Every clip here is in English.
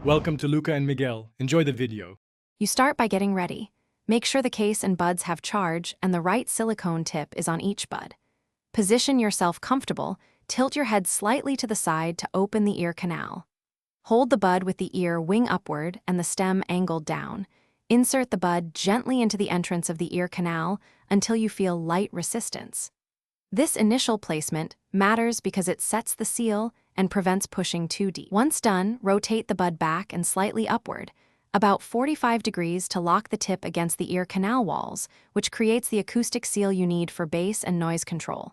Welcome to Luca and Miguel. Enjoy the video. You start by getting ready. Make sure the case and buds have charge and the right silicone tip is on each bud. Position yourself comfortable, tilt your head slightly to the side to open the ear canal. Hold the bud with the ear wing upward and the stem angled down. Insert the bud gently into the entrance of the ear canal until you feel light resistance. This initial placement matters because it sets the seal and prevents pushing too deep. Once done, rotate the bud back and slightly upward, about 45 degrees to lock the tip against the ear canal walls, which creates the acoustic seal you need for bass and noise control.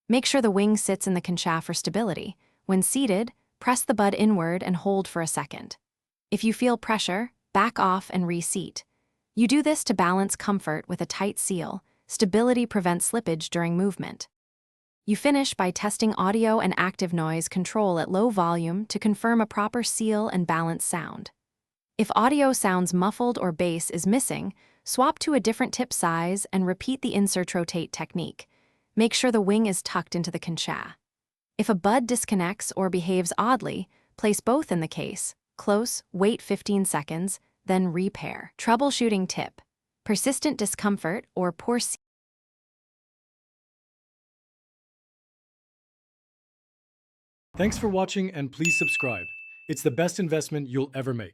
Make sure the wing sits in the concha for stability. When seated, press the bud inward and hold for a second. If you feel pressure, back off and reseat. You do this to balance comfort with a tight seal. Stability prevents slippage during movement. You finish by testing audio and active noise control at low volume to confirm a proper seal and balanced sound. If audio sounds muffled or bass is missing, swap to a different tip size and repeat the insert rotate technique. Make sure the wing is tucked into the concha. If a bud disconnects or behaves oddly, place both in the case, close, wait 15 seconds, then repair. Troubleshooting tip: persistent discomfort or poor seal. Thanks for watching and please subscribe. It's the best investment you'll ever make.